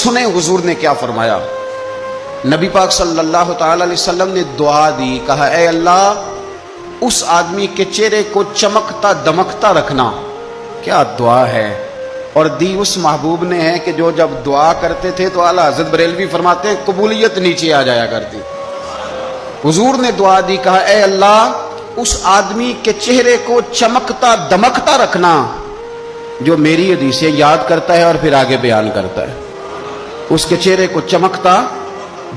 سنیں حضور نے کیا فرمایا۔ نبی پاک صلی اللہ تعالی علیہ وسلم نے دعا دی، کہا اے اللہ اس آدمی کے چہرے کو چمکتا دمکتا رکھنا۔ کیا دعا ہے، اور دی اس محبوب نے ہے کہ جو جب دعا کرتے تھے تو اعلیٰ حضرت بریلوی فرماتے ہیں قبولیت نیچے آ جایا کرتی۔ حضور نے دعا دی، کہا اے اللہ اس آدمی کے چہرے کو چمکتا دمکتا رکھنا جو میری حدیثیں یاد کرتا ہے اور پھر آگے بیان کرتا ہے۔ اس کے چہرے کو چمکتا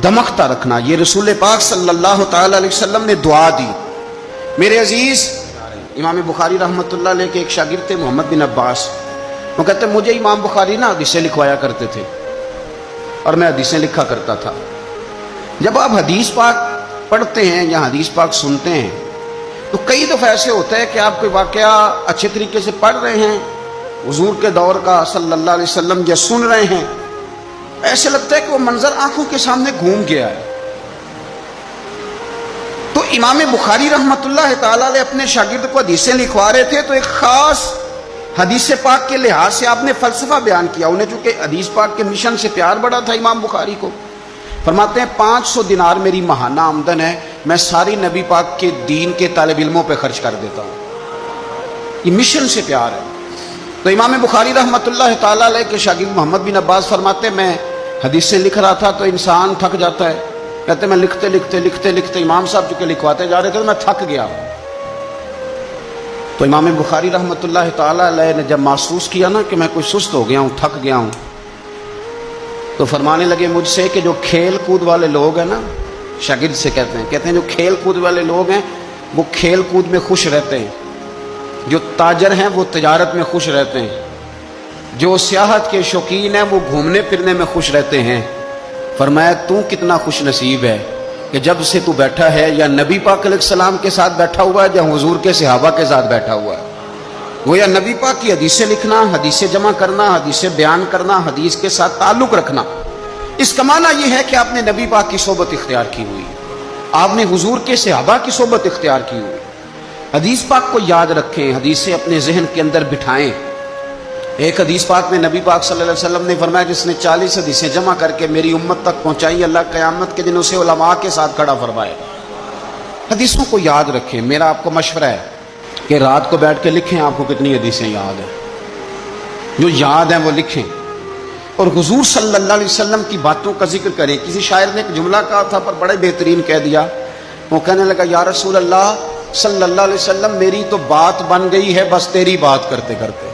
دمکتا رکھنا، یہ رسول پاک صلی اللہ تعالی علیہ وسلم نے دعا دی۔ میرے عزیز، امام بخاری رحمۃ اللہ علیہ کے ایک شاگرد تھے محمد بن عباس، وہ کہتے ہیں مجھے امام بخاری نا حدیثیں لکھوایا کرتے تھے اور میں حدیثیں لکھا کرتا تھا۔ جب آپ حدیث پاک پڑھتے ہیں یا حدیث پاک سنتے ہیں تو کئی دفعہ ایسے ہوتا ہے کہ آپ کوئی واقعہ اچھے طریقے سے پڑھ رہے ہیں حضور کے دور کا صلی اللہ علیہ وسلم، یا سن رہے ہیں، ایسے لگتا ہے کہ وہ منظر آنکھوں کے سامنے گھوم گیا ہے۔ تو امام بخاری رحمۃ اللہ تعالی علیہ اپنے شاگرد کو حدیثیں لکھوا رہے تھے تو ایک خاص حدیث پاک کے لحاظ سے آپ نے فلسفہ بیان کیا۔ انہیں چونکہ حدیث پاک کے مشن سے پیار بڑا تھا امام بخاری کو، فرماتے ہیں 500 دینار میری ماہانہ آمدن ہے، میں ساری نبی پاک کے دین کے طالب علموں پہ خرچ کر دیتا ہوں، یہ مشن سے پیار ہے۔ تو امام بخاری رحمۃ اللہ تعالی علیہ کے شاگرد محمد بن عباس فرماتے ہیں میں حدیثیں لکھ رہا تھا تو انسان تھک جاتا ہے، کہتے میں لکھتے لکھتے لکھتے لکھتے امام صاحب چونکہ لکھواتے جا رہے تھے تو میں تھک گیا۔ تو امام بخاری رحمۃ اللہ تعالی علیہ نے جب محسوس کیا نا کہ میں کوئی سست ہو گیا ہوں، تھک گیا ہوں، تو فرمانے لگے مجھ سے کہ جو کھیل کود والے لوگ ہیں نا، شاگرد سے کہتے ہیں جو کھیل کود والے لوگ ہیں وہ کھیل کود میں خوش رہتے ہیں، جو تاجر ہیں وہ تجارت میں خوش رہتے ہیں، جو سیاحت کے شوقین ہیں وہ گھومنے پھرنے میں خوش رہتے ہیں۔ فرمایا تو کتنا خوش نصیب ہے کہ جب سے تو بیٹھا ہے یا نبی پاک علیہ السلام کے ساتھ بیٹھا ہوا ہے یا حضور کے صحابہ کے ساتھ بیٹھا ہوا ہے۔ وہ یا نبی پاک کی حدیثیں لکھنا، حدیثیں جمع کرنا، حدیثیں بیان کرنا، حدیث کے ساتھ تعلق رکھنا، اس کا معنی یہ ہے کہ آپ نے نبی پاک کی صحبت اختیار کی ہوئی، آپ نے حضور کے صحابہ کی صحبت اختیار کی ہوئی۔ حدیث پاک کو یاد رکھیں، حدیثیں اپنے ذہن کے اندر بٹھائیں۔ ایک حدیث پاک میں نبی پاک صلی اللہ علیہ وسلم نے فرمایا جس نے 40 حدیثیں جمع کر کے میری امت تک پہنچائی، اللہ قیامت کے دن اسے علماء کے ساتھ کھڑا فرمائے۔ حدیثوں کو یاد رکھیں۔ میرا آپ کو مشورہ ہے کہ رات کو بیٹھ کے لکھیں آپ کو کتنی حدیثیں یاد ہیں، جو یاد ہیں وہ لکھیں، اور حضور صلی اللہ علیہ وسلم کی باتوں کا ذکر کریں۔ کسی شاعر نے ایک جملہ کہا تھا پر بڑے بہترین کہہ دیا، وہ کہنے لگا یا رسول اللہ صلی اللہ علیہ وسلم میری تو بات بن گئی ہے بس تیری بات کرتے کرتے۔